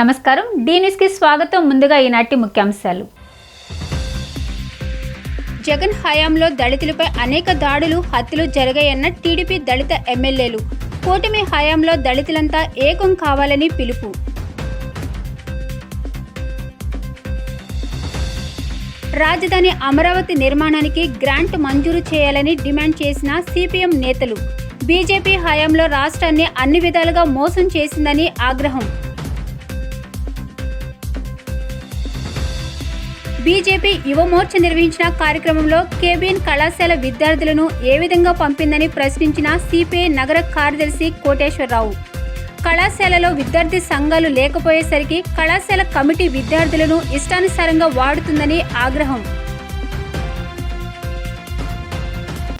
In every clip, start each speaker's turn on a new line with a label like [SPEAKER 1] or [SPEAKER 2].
[SPEAKER 1] నమస్కారం, D news కి స్వాగతం. ముందుగా ఈనాటి ముఖ్యాంశాలు. జగన్ హయాంలో దళితులపై అనేక దాడులు, హత్యలు జరిగాయన్న టీడీపీ దళిత ఎమ్మెల్యేలు. కూటమి హయాంలో దళితులంతా ఏకం కావాలని పిలుపు. రాజధాని అమరావతి నిర్మాణానికి గ్రాంట్ మంజూరు చేయాలని డిమాండ్ చేసిన సిపిఎం నేతలు. బీజేపీ హయాంలో రాష్ట్రాన్ని అన్ని విధాలుగా మోసం చేసిందని ఆగ్రహం. బీజేపీ యువమోర్చ నిర్వహించిన కార్యక్రమంలో కేబిఎన్ కళాశాల విద్యార్థులను ఏ విధంగా పంపిందని ప్రశ్నించిన సిపిఐ నగర కార్యదర్శి కోటేశ్వరరావు. కళాశాలలో విద్యార్థి సంఘాలు లేకపోయేసరికి కళాశాల కమిటీ విద్యార్థులను ఇష్టానుసారంగా వాడుతుందని ఆగ్రహం.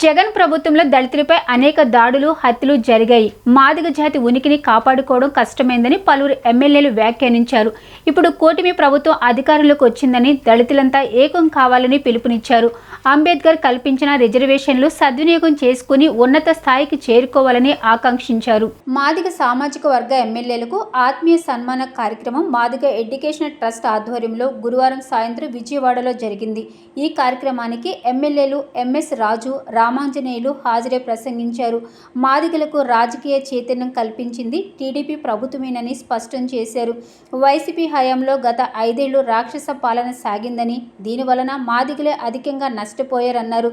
[SPEAKER 1] జగన్ ప్రభుత్వంలో దళితులపై అనేక దాడులు, హత్యలు జరిగాయి. మాదిగ జాతి ఉనికిని కాపాడుకోవడం కష్టమైందని పలువురు ఎమ్మెల్యేలు వ్యాఖ్యానించారు. ఇప్పుడు కూటమి ప్రభుత్వం అధికారంలోకి వచ్చిందని దళితులంతా ఏకం కావాలని పిలుపునిచ్చారు. అంబేద్కర్ కల్పించిన రిజర్వేషన్లు సద్వినియోగం చేసుకుని ఉన్నత స్థాయికి చేరుకోవాలని ఆకాంక్షించారు. మాదిగ సామాజిక వర్గ ఎమ్మెల్యేలకు ఆత్మీయ సన్మాన కార్యక్రమం మాదిగ ఎడ్యుకేషనల్ ట్రస్ట్ ఆధ్వర్యంలో గురువారం సాయంత్రం విజయవాడలో జరిగింది. ఈ కార్యక్రమానికి ఎమ్మెల్యేలు ఎంఎస్ రాజు, రామాంజనేయులు హాజరై ప్రసంగించారు. మాదిగలకు రాజకీయ చైతన్యం కల్పించింది టీడీపీ ప్రభుత్వమేనని స్పష్టం చేశారు. వైసీపీ హయాంలో గత 5 ఏళ్లు రాక్షస పాలన సాగిందని, దీనివలన మాదిగలే అధికంగా నష్టపోయారన్నారు.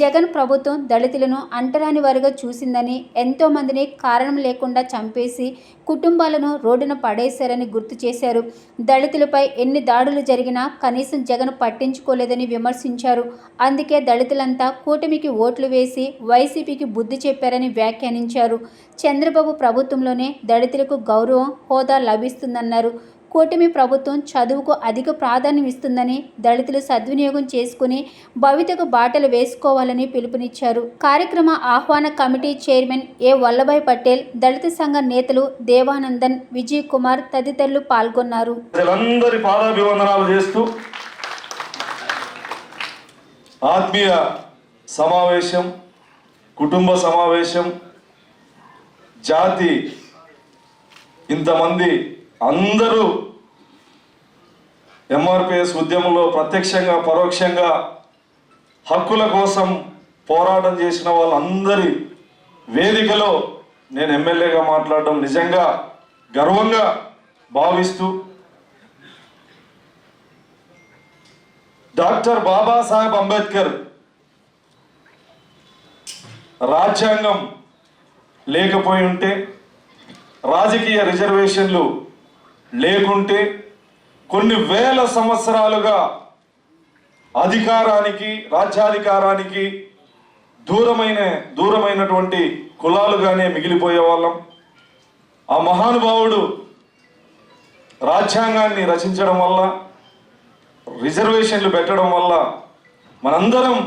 [SPEAKER 1] జగన్ ప్రభుత్వం దళితులను అంటరాని వారుగా చూసిందని, ఎంతో మందిని కారణం లేకుండా చంపేసి కుటుంబాలను రోడ్డున పడేశారని గుర్తు చేశారు. దళితులపై ఎన్ని దాడులు జరిగినా కనీసం జగన్ పట్టించుకోలేదని విమర్శించారు. అందుకే దళితులంతా కూటమికి ఓట్లు వేసి వైసీపీకి బుద్ధి చెప్పారని వ్యాఖ్యానించారు. చంద్రబాబు ప్రభుత్వంలోనే దళితులకు గౌరవం, హోదా లభిస్తుందన్నారు. కూటమి ప్రభుత్వం చదువుకు అధిక ప్రాధాన్యం ఇస్తుందని, దళితులు సద్వినియోగం చేసుకుని భవితకు బాటలు వేసుకోవాలని పిలుపునిచ్చారు. కార్యక్రమ ఆహ్వాన కమిటీ చైర్మన్ ఏ వల్లభాయ్ పటేల్, దళిత సంఘ నేతలు దేవానందన్, విజయ్ కుమార్ తదితరులు పాల్గొన్నారు.
[SPEAKER 2] ఆత్మీయ సమావేశం, కుటుంబ సమావేశం, జాతి ఇంతమంది అందరూ ఎంఆర్పిఎస్ ఉద్యమంలో ప్రత్యక్షంగా పరోక్షంగా హక్కుల కోసం పోరాటం చేసిన వాళ్ళందరి వేదికలో నేను ఎమ్మెల్యేగా మాట్లాడడం నిజంగా గర్వంగా భావిస్తూ, డాక్టర్ బాబాసాహెబ్ అంబేద్కర్ రాజ్యాంగం లేకపోయి ఉంటే, రాజకీయ రిజర్వేషన్లు లేకుంటే కొన్ని వేల సంవత్సరాలుగా అధికారానికి, రాజ్యాధికారానికి దూరమైనటువంటి కులాలుగానే మిగిలిపోయే వాళ్ళం. ఆ మహానుభావుడు రాజ్యాంగాన్ని రచించడం వల్ల, రిజర్వేషన్లు పెట్టడం వల్ల మనందరం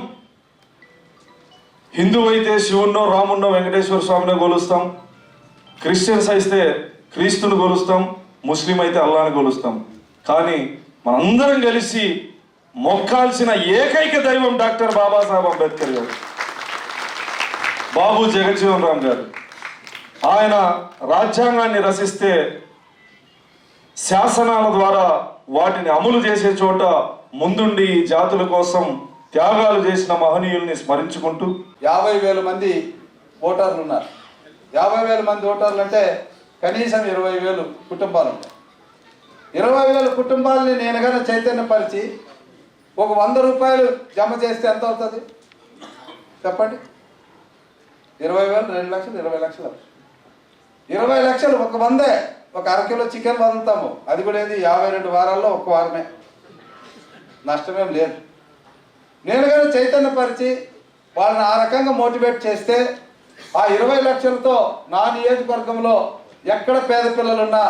[SPEAKER 2] హిందూ అయితే శివున్నో, రామున్నో, వెంకటేశ్వర స్వామినో కొలుస్తాం, క్రిస్టియన్స్ అయితే క్రీస్తుని కొలుస్తాం, ముస్లిం అయితే అల్లాని కొలుస్తాం. కానీ మనందరం కలిసి మొక్కాల్సిన ఏకైక దైవం డాక్టర్ బాబాసాహెబ్ అంబేద్కర్ గారు, బాబు జగజ్జీవన్ రామ్ గారు. ఆయన రాజ్యాంగాన్ని రచిస్తే శాసనాల ద్వారా వాటిని అమలు చేసే చోట ముందుండి జాతుల కోసం త్యాగాలు చేసిన మహనీయుల్ని స్మరించుకుంటూ
[SPEAKER 3] 50,000 మంది ఓటర్లు ఉన్నారు. 50,000 మంది ఓటర్లు అంటే కనీసం 20,000 కుటుంబాలు ఉంటాయి. 20,000 కుటుంబాలని నేను కన్నా చైతన్యపరిచి ఒక 100 రూపాయలు జమ చేస్తే ఎంత అవుతుంది చెప్పండి? 20,000, 2 లక్షలు, 20 లక్షలు. 20 లక్షలు ఒక 100, ఒక అరకిలో చికెన్ వదులుతాము. అది కూడా ఏది 52 వారాల్లో ఒక వారమే, నష్టమేం లేదు. నేను కానీ చైతన్యపరిచి వాళ్ళని ఆ రకంగా మోటివేట్ చేస్తే ఆ 20 లక్షలతో నా నియోజకవర్గంలో ఎక్కడ పేద పిల్లలున్నా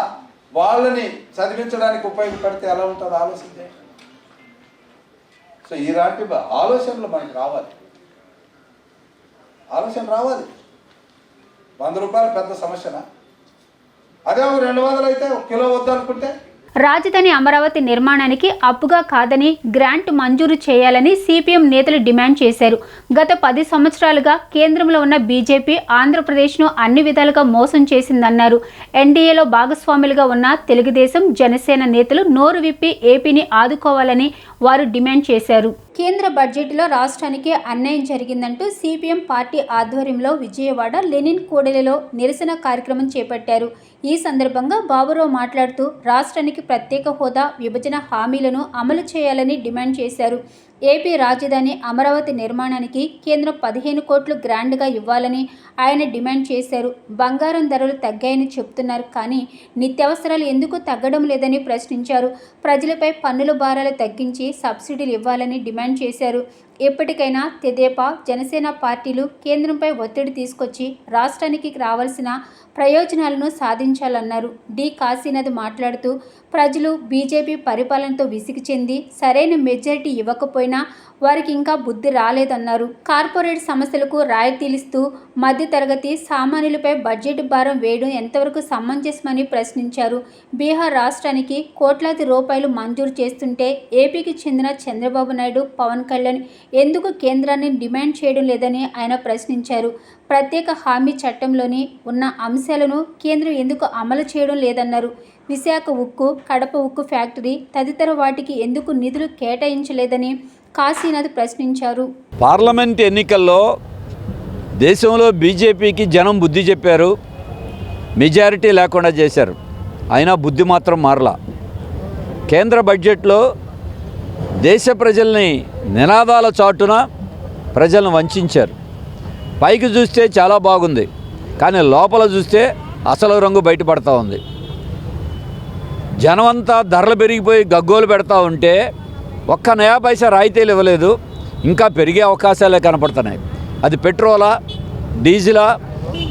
[SPEAKER 3] వాళ్ళని చదివించడానికి ఉపయోగపడితే ఎలా ఉంటుందో ఆలోచించే. సో ఇలాంటి ఆలోచనలు మనకు రావాలి, ఆలోచన రావాలి. 100 రూపాయలు పెద్ద సమస్యనా? అదే ఒక 200 అయితే 1 కిలో వద్దనుకుంటే
[SPEAKER 1] రాజధాని అమరావతి నిర్మాణానికి అప్పుగా కాదని గ్రాంట్ మంజూరు చేయాలని సిపిఎం నేతలు డిమాండ్ చేశారు. గత 10 సంవత్సరాలుగా కేంద్రంలో ఉన్న బీజేపీ ఆంధ్రప్రదేశ్ను అన్ని విధాలుగా మోసం చేసిందన్నారు. ఎన్డీఏలో భాగస్వాములుగా ఉన్న తెలుగుదేశం, జనసేన నేతలు నోరు విప్పి ఏపీని ఆదుకోవాలని వారు డిమాండ్ చేశారు. కేంద్ర బడ్జెట్లో రాష్ట్రానికి అన్యాయం జరిగిందంటూ సిపిఎం పార్టీ ఆధ్వర్యంలో విజయవాడ లెనిన్ కూడలిలో నిరసన కార్యక్రమం చేపట్టారు. ఈ సందర్భంగా బాబురావు మాట్లాడుతూ రాష్ట్రానికి ప్రత్యేక హోదా, విభజన హామీలను అమలు చేయాలని డిమాండ్ చేశారు. ఏపీ రాజధాని అమరావతి నిర్మాణానికి కేంద్రం 15 కోట్లు గ్రాంట్గా ఇవ్వాలని ఆయన డిమాండ్ చేశారు. బంగారం ధరలు తగ్గాయని చెప్తున్నారు, కానీ నిత్యావసరాలు ఎందుకు తగ్గడం లేదని ప్రశ్నించారు. ప్రజలపై పన్నుల భారాలు తగ్గించి సబ్సిడీలు ఇవ్వాలని డిమాండ్ చేశారు. ఎప్పటికైనా తెదేపా, జనసేన పార్టీలు కేంద్రంపై ఒత్తిడి తీసుకొచ్చి రాష్ట్రానికి రావాల్సిన ప్రయోజనాలను సాధించాలన్నారు. డి కాశీనాథ్ మాట్లాడుతూ ప్రజలు బీజేపీ పరిపాలనతో విసిగి చెంది సరైన మెజారిటీ ఇవ్వకపోయినా వారికి ఇంకా బుద్ధి రాలేదన్నారు. కార్పొరేట్ సంస్థలకు రాయితీలిస్తూ మధ్యతరగతి సామాన్యులపై బడ్జెట్ భారం వేయడం ఎంతవరకు సమంజసమని ప్రశ్నించారు. బీహార్ రాష్ట్రానికి కోట్లాది రూపాయలు మంజూరు చేస్తుంటే ఏపీకి చెందిన చంద్రబాబు నాయుడు, పవన్ కళ్యాణ్ ఎందుకు కేంద్రాన్ని డిమాండ్ చేయడం లేదని ఆయన ప్రశ్నించారు. ప్రత్యేక హామీ చట్టంలోని ఉన్న అంశాలను కేంద్రం ఎందుకు అమలు చేయడం లేదన్నారు. విశాఖ ఉక్కు, కడప ఉక్కు ఫ్యాక్టరీ తదితర వాటికి ఎందుకు నిధులు కేటాయించలేదని కాశీనాథ్ ప్రశ్నించారు.
[SPEAKER 4] పార్లమెంట్ ఎన్నికల్లో దేశంలో బీజేపీకి జనం బుద్ధి చెప్పారు, మెజారిటీ లేకుండా చేశారు. అయినా బుద్ధి మాత్రం మారలా. కేంద్ర బడ్జెట్లో దేశ ప్రజల్ని నినాదాల చాటున ప్రజలను వంచారు. పైకి చూస్తే చాలా బాగుంది, కానీ లోపల చూస్తే అసలు రంగు బయటపడతా ఉంది. జనమంతా ధరలు పెరిగిపోయి గగ్గోలు పెడతా ఉంటే ఒక్క నయా పైసా రాయితీలు ఇవ్వలేదు. ఇంకా పెరిగే అవకాశాలే కనపడుతున్నాయి. అది పెట్రోలా, డీజిలా,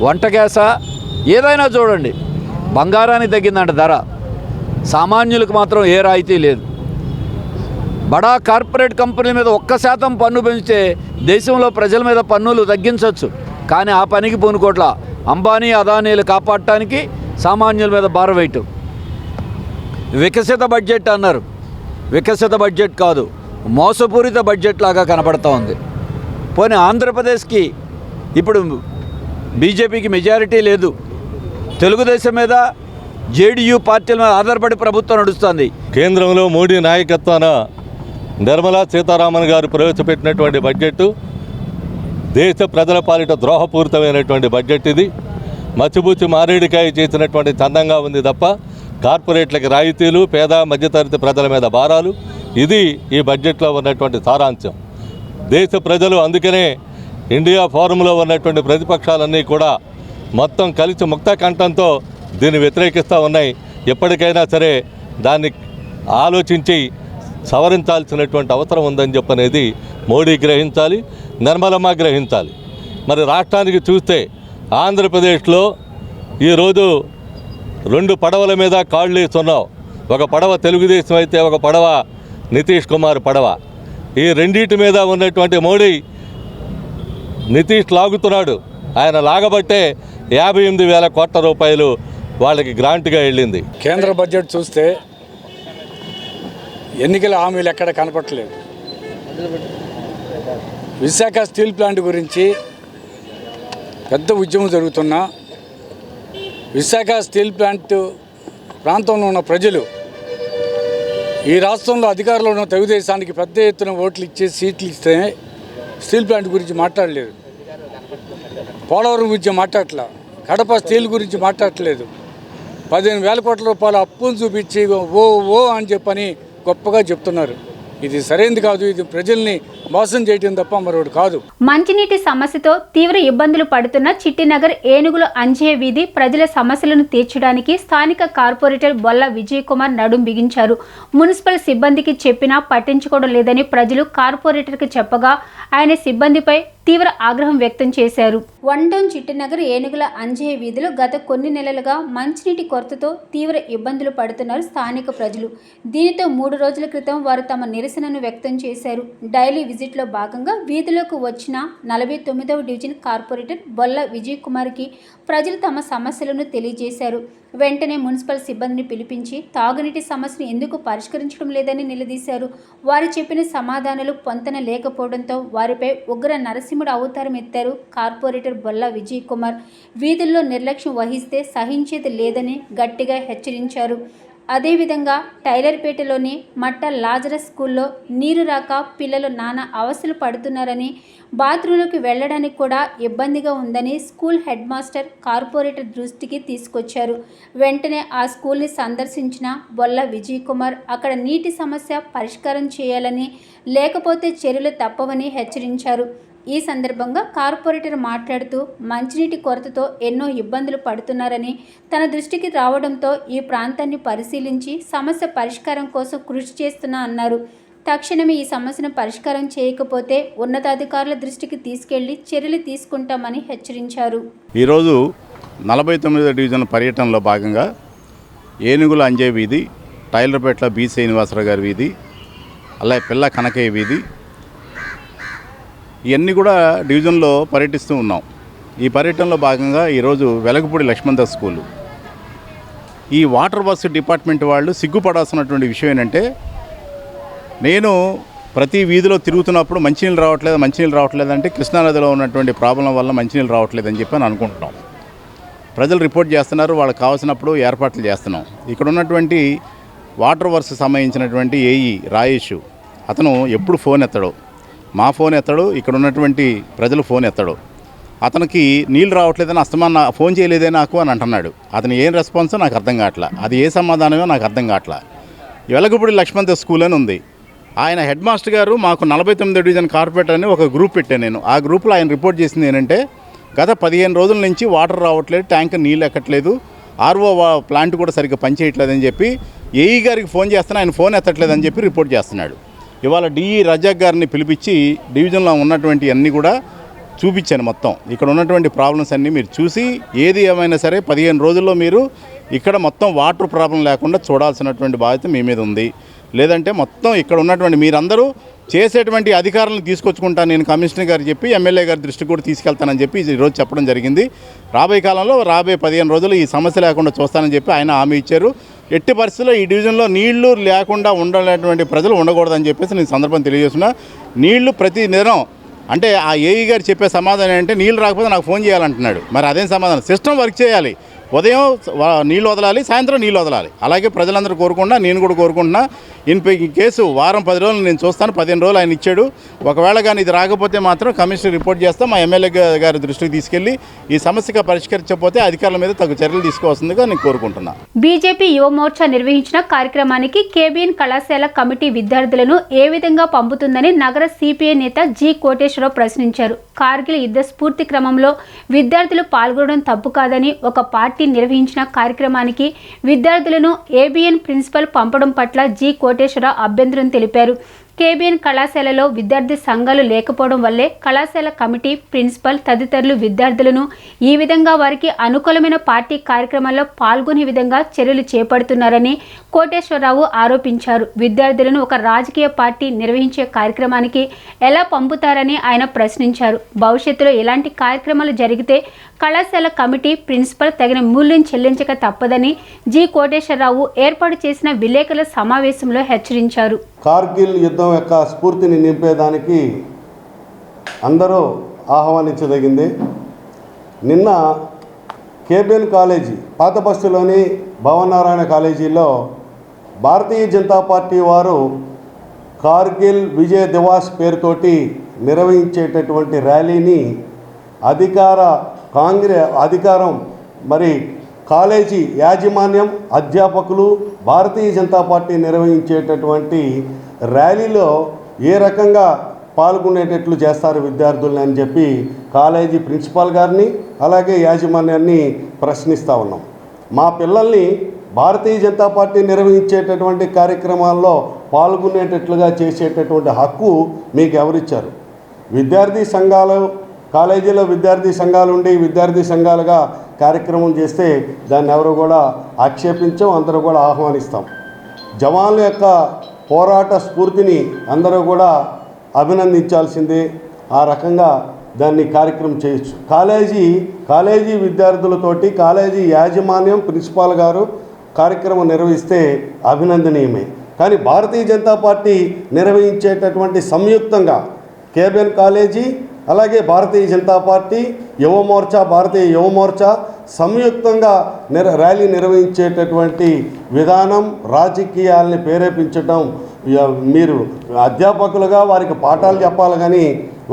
[SPEAKER 4] వంట గ్యాసా, ఏదైనా చూడండి. బంగారానికి తగ్గిందంట ధర, సామాన్యులకు మాత్రం ఏ రాయితీ లేదు. బడా కార్పొరేట్ కంపెనీల మీద 1% పన్ను పెంచితే దేశంలో ప్రజల మీద పన్నులు తగ్గించవచ్చు, కానీ ఆ పనికి పూనుకోట్ల. అంబానీ, అదానీలు కాపాడటానికి సామాన్యుల మీద భారం వేయటం. వికసిత బడ్జెట్ అన్నారు. వికసిత బడ్జెట్ కాదు, మోసపూరిత బడ్జెట్ లాగా కనపడతా ఉంది. పోనీ ఆంధ్రప్రదేశ్కి ఇప్పుడు బీజేపీకి మెజారిటీ లేదు. తెలుగుదేశం మీద, జేడీయూ పార్టీల మీద ఆధారపడి ప్రభుత్వం నడుస్తుంది.
[SPEAKER 5] కేంద్రంలో మోడీ నాయకత్వాన నిర్మలా సీతారామన్ గారు ప్రవేశపెట్టినటువంటి బడ్జెట్ దేశ ప్రజల పాలిట ద్రోహపూరితమైనటువంటి బడ్జెట్. ఇది మచ్చిబుచ్చి మారేడికాయ చేసినటువంటి చందంగా ఉంది తప్ప కార్పొరేట్లకి రాయితీలు, పేద మధ్యతరగతి ప్రజల మీద భారాలు, ఇది ఈ బడ్జెట్లో ఉన్నటువంటి సారాంశం. దేశ ప్రజలు అందుకనే ఇండియా ఫోరంలో ఉన్నటువంటి ప్రతిపక్షాలన్నీ కూడా మొత్తం కలిసి ముక్త కంఠంతో దీన్ని వ్యతిరేకిస్తూ ఉన్నాయి. ఎప్పటికైనా సరే దాన్ని ఆలోచించి సవరించాల్సినటువంటి అవసరం ఉందని చెప్పనేది మోడీ గ్రహించాలి, నిర్మలమ్మ గ్రహించాలి. మరి రాష్ట్రానికి చూస్తే ఆంధ్రప్రదేశ్లో ఈరోజు 2 పడవల మీద కాళ్ళు వేస్తున్నావు. ఒక పడవ తెలుగుదేశం అయితే ఒక పడవ నితీష్ కుమార్ పడవ. ఈ రెండింటి మీద ఉన్నటువంటి మోడీ నితీష్ లాగుతున్నాడు. ఆయన లాగబట్టే 58,000 కోట్ల రూపాయలు వాళ్ళకి గ్రాంట్గా వెళ్ళింది.
[SPEAKER 6] కేంద్ర బడ్జెట్ చూస్తే ఎన్నికల హామీలు ఎక్కడ కనపడలేదు. విశాఖ స్టీల్ ప్లాంట్ గురించి పెద్ద ఉద్యమం జరుగుతున్నా విశాఖ స్టీల్ ప్లాంట్ ప్రాంతంలో ఉన్న ప్రజలు ఈ రాష్ట్రంలో అధికారంలో ఉన్న తెలుగుదేశానికి పెద్ద ఎత్తున ఓట్లు ఇచ్చి సీట్లు ఇస్తే స్టీల్ ప్లాంట్ గురించి మాట్లాడలేదు. పోలవరం గురించి మాట్లాడట్లా, కడప స్టీల్ గురించి మాట్లాడట్లేదు. 15,000 కోట్ల రూపాయల అప్పును చూపించి ఓ అని చెప్పని గొప్పగా చెప్తున్నారు. ఇది సరైనది కాదు. ఇది ప్రజల్ని మోసం చేయడం తప్ప మరొకటి కాదు.
[SPEAKER 1] మంచినీటి సమస్యతో తీవ్ర ఇబ్బందులు పడుతున్న చిట్టినగర్ ఏనుగుల అంజయ్య వీధి ప్రజల సమస్యలను తీర్చడానికి స్థానిక కార్పొరేటర్ బొల్ల విజయ్ కుమార్ నడుం బిగించారు. మున్సిపల్ సిబ్బందికి చెప్పినా పట్టించుకోవడం లేదని ప్రజలు కార్పొరేటర్కి చెప్పగా ఆయన సిబ్బందిపై తీవ్ర ఆగ్రహం వ్యక్తం చేశారు. 1 టౌన్ చిట్టినగర్ ఏనుగుల అంజయ్య వీధిలో గత కొన్ని నెలలుగా మంచినీటి కొరతతో తీవ్ర ఇబ్బందులు పడుతున్నారు స్థానిక ప్రజలు. దీనితో 3 రోజుల క్రితం వారు తమ నిరసనను వ్యక్తం చేశారు. డైలీ విజిట్లో భాగంగా వీధిలోకి వచ్చిన 49వ డివిజన్ కార్పొరేటర్ బొల్ల విజయ్ కుమార్కి ప్రజలు తమ సమస్యలను తెలియజేశారు. వెంటనే మున్సిపల్ సిబ్బందిని పిలిపించి తాగునీటి సమస్యను ఎందుకు పరిష్కరించడం లేదని నిలదీశారు. వారు చెప్పిన సమాధానాలు పొంతన లేకపోవడంతో వారిపై ఉగ్ర నరసింహుడు అవతారం ఎత్తారు కార్పొరేటర్ బొల్ల విజయ్ కుమార్. వీధుల్లో నిర్లక్ష్యం వహిస్తే సహించేది లేదని గట్టిగా హెచ్చరించారు. అదేవిధంగా టైలర్పేటలోని మట్ట లాజరస్ స్కూల్లో నీరు రాక పిల్లలు నానా అవస్థలు పడుతున్నారని, బాత్రూంలోకి వెళ్లడానికి కూడా ఇబ్బందిగా ఉందని స్కూల్ హెడ్ మాస్టర్ కార్పొరేటర్ దృష్టికి తీసుకొచ్చారు. వెంటనే ఆ స్కూల్ని సందర్శించిన బొల్ల విజయ్ కుమార్ అక్కడ నీటి సమస్య పరిష్కారం చేయాలని, లేకపోతే చర్యలు తప్పవని హెచ్చరించారు. ఈ సందర్భంగా కార్పొరేటర్ మాట్లాడుతూ మంచినీటి కొరతతో ఎన్నో ఇబ్బందులు పడుతున్నారని, తన దృష్టికి రావడంతో ఈ ప్రాంతాన్ని పరిశీలించి సమస్య పరిష్కారం కోసం కృషి చేస్తున్నా అన్నారు. తక్షణమే ఈ సమస్యను పరిష్కారం చేయకపోతే ఉన్నతాధికారుల దృష్టికి తీసుకెళ్లి చర్యలు తీసుకుంటామని హెచ్చరించారు.
[SPEAKER 7] ఈరోజు 49వ డివిజన్ పర్యటనలో భాగంగా ఏనుగుల అంజయ్ వీధి, టైలర్పేటలో బి శ్రీనివాసరావు గారి వీధి, అలాగే పిల్ల కనకయ్య వీధి, ఇవన్నీ కూడా డివిజన్లో పర్యటిస్తూ ఉన్నాం. ఈ పర్యటనలో భాగంగా ఈరోజు వెలగపూడి లక్ష్మణదాస్ స్కూలు, ఈ వాటర్ వర్క్స్ డిపార్ట్మెంట్ వాళ్ళు సిగ్గుపడాల్సినటువంటి విషయం ఏంటంటే, నేను ప్రతి వీధిలో తిరుగుతున్నప్పుడు మంచినీళ్ళు రావట్లేదు అంటే కృష్ణానదిలో ఉన్నటువంటి ప్రాబ్లం వల్ల మంచినీళ్ళు రావట్లేదని చెప్పి అని అనుకుంటున్నాం. ప్రజలు రిపోర్ట్ చేస్తున్నారు, వాళ్ళకి కావాల్సినప్పుడు ఏర్పాట్లు చేస్తున్నాం. ఇక్కడ ఉన్నటువంటి వాటర్ వర్క్స్ సంబంధించినటువంటి ఏఈ రాయేష్, అతను ఎప్పుడు ఫోన్ ఎత్తడో, మా ఫోన్ ఎత్తాడు, ఇక్కడ ఉన్నటువంటి ప్రజలు ఫోన్ ఎత్తాడు. అతనికి నీళ్ళు రావట్లేదని అస్తమాన ఫోన్ చేయలేదే నాకు అని అంటున్నాడు. అతను ఏం రెస్పాన్సో నాకు అర్థం కావట్లా, అది ఏ సమాధానమో నాకు అర్థం కావట్లా. వెలగపూడి లక్ష్మణదాస్ స్కూల్ అని ఉంది, ఆయన హెడ్ మాస్టర్ గారు మాకు 49వ డివిజన్ కార్పొరేటర్ అని ఒక గ్రూప్ పెట్టాను నేను. ఆ గ్రూప్లో ఆయన రిపోర్ట్ చేసింది ఏంటంటే, గత 15 రోజుల నుంచి వాటర్ రావట్లేదు, ట్యాంక్ నీళ్ళు ఎక్కట్లేదు, ఆర్ఓ ప్లాంట్ కూడా సరిగ్గా పనిచేయట్లేదని చెప్పి ఏఈ గారికి ఫోన్ చేస్తున్నా ఆయన ఫోన్ ఎత్తట్లేదని చెప్పి రిపోర్ట్ చేస్తున్నాడు. ఇవాళ డిఈ రజాక్ గారిని పిలిపించి డివిజన్లో ఉన్నటువంటి అన్నీ కూడా చూపించాను. మొత్తం ఇక్కడ ఉన్నటువంటి ప్రాబ్లమ్స్ అన్నీ మీరు చూసి ఏది ఏమైనా సరే 15 రోజుల్లో మీరు ఇక్కడ మొత్తం వాటర్ ప్రాబ్లం లేకుండా చూడాల్సినటువంటి బాధ్యత మీ మీద ఉంది. లేదంటే మొత్తం ఇక్కడ ఉన్నటువంటి మీరందరూ చేసేటువంటి అధికారులను తీసుకొచ్చుకుంటాను నేను కమిషనర్ గారు చెప్పి ఎమ్మెల్యే గారి దృష్టికి కూడా తీసుకెళ్తానని చెప్పి ఈరోజు చెప్పడం జరిగింది. రాబోయే కాలంలో రాబోయే 15 రోజులు ఈ సమస్య లేకుండా చూస్తానని చెప్పి ఆయన హామీ ఇచ్చారు. ఎట్టి పరిస్థితుల్లో ఈ డివిజన్లో నీళ్లు లేకుండా ఉండలేటువంటి ప్రజలు ఉండకూడదని చెప్పేసి నేను సందర్భం తెలియజేస్తున్నా. నీళ్లు ప్రతి దినం అంటే ఆ ఏఈ గారు చెప్పే సమాధానం ఏంటంటే, నీళ్ళు రాకపోతే నాకు ఫోన్ చేయాలంటున్నాడు. మరి అదేం సమాధానం? సిస్టమ్ వర్క్ చేయాలి, ఉదయం నీళ్ళు వదలాలి, సాయంత్రం నీళ్ళు వదలాలి. అలాగే ప్రజలందరూ కోరుకుంటున్నా, నేను కూడా కోరుకుంటున్నా. ఇన్ కేసు వారం 10 రోజులు నేను చూస్తాను, 15 రోజులు ఆయన ఇచ్చాడు. ఒకవేళ కానీ ఇది రాకపోతే మాత్రం కమిషనర్ రిపోర్ట్ చేస్తాం, మా ఎమ్మెల్యే గారి దృష్టికి తీసుకెళ్లి ఈ సమస్యగా పరిష్కరించకపోతే అధికారుల మీద తగు చర్యలు తీసుకోవాల్సిందిగా నేను కోరుకుంటున్నా.
[SPEAKER 1] బీజేపీ యువ మోర్చా నిర్వహించిన కార్యక్రమానికి కేబిఎన్ కళాశాల కమిటీ విద్యార్థులను ఏ విధంగా పంపుతుందని నగర సిపిఐ నేత జి కోటేశ్వరరావు ప్రశ్నించారు. కార్గిల్ యుద్ధ స్ఫూర్తి క్రమంలో విద్యార్థులు పాల్గొనడం తప్పు కాదని, ఒక పార్టీ నిర్వహించిన కార్యక్రమానికి విద్యార్థులను ఏబిఎన్ ప్రిన్సిపల్ పంపడం పట్ల జి కోటేశ్వరరావు అభ్యంతరం తెలిపారు. కేబిఎన్ కళాశాలలో విద్యార్థి సంఘాలు లేకపోవడం వల్లే కళాశాల కమిటీ, ప్రిన్సిపల్ తదితరులు విద్యార్థులను ఈ విధంగా వారికి అనుకూలమైన పార్టీ కార్యక్రమాల్లో పాల్గొనే విధంగా చర్యలు చేపడుతున్నారని కోటేశ్వరరావు ఆరోపించారు. విద్యార్థులను ఒక రాజకీయ పార్టీ నిర్వహించే కార్యక్రమానికి ఎలా పంపుతారని ఆయన ప్రశ్నించారు. భవిష్యత్తులో ఇలాంటి కార్యక్రమాలు జరిగితే కళాశాల కమిటీ, ప్రిన్సిపల్ తగిన మూల్యం చెల్లించక తప్పదని జి కోటేశ్వరరావు ఏర్పాటు చేసిన విలేకరుల సమావేశంలో హెచ్చరించారు.
[SPEAKER 8] కార్గిల్ యుద్ధం యొక్క స్ఫూర్తిని నింపేదానికి అందరూ ఆహ్వానించదగింది. నిన్న కేబిఎన్ కాలేజీ పాత బస్తీలోని భవనారాయణ కాలేజీలో భారతీయ జనతా పార్టీ వారు కార్గిల్ విజయ్ దివాస్ పేరుతోటి నిర్వహించేటటువంటి ర్యాలీని అధికారం మరి కాలేజీ యాజమాన్యం, అధ్యాపకులు, భారతీయ జనతా పార్టీ నిర్వహించేటటువంటి ర్యాలీలో ఏ రకంగా పాల్గొనేటట్లు చేస్తారు విద్యార్థులని అని చెప్పి కాలేజీ ప్రిన్సిపాల్ గారిని అలాగే యాజమాన్యాన్ని ప్రశ్నిస్తూ ఉన్నాం. మా పిల్లల్ని భారతీయ జనతా పార్టీ నిర్వహించేటటువంటి కార్యక్రమాల్లో పాల్గొనేటట్లుగా చేసేటటువంటి హక్కు మీకు ఎవరిచ్చారు? విద్యార్థి సంఘాలు, కాలేజీలో విద్యార్థి సంఘాలు ఉండి విద్యార్థి సంఘాలుగా కార్యక్రమం చేస్తే దాన్ని ఎవరు కూడా ఆక్షేపించాం, అందరూ కూడా ఆహ్వానిస్తాం. జవాన్ల యొక్క పోరాట స్ఫూర్తిని అందరూ కూడా అభినందించాల్సిందే. ఆ రకంగా దాన్ని కార్యక్రమం చేయొచ్చు. కాలేజీ విద్యార్థులతోటి కాలేజీ యాజమాన్యం ప్రిన్సిపాల్ గారు కార్యక్రమం నిర్వహిస్తే అభినందనీయమే. కానీ భారతీయ జనతా పార్టీ నిర్వహించేటటువంటి సంయుక్తంగా కేబిఎన్ కాలేజీ అలాగే భారతీయ జనతా పార్టీ భారతీయ యువ మోర్చా సంయుక్తంగా ర్యాలీ నిర్వహించేటటువంటి విధానం రాజకీయాల్ని ప్రేరేపించడం, మీరు అధ్యాపకులుగా వారికి పాఠాలు చెప్పాలి కానీ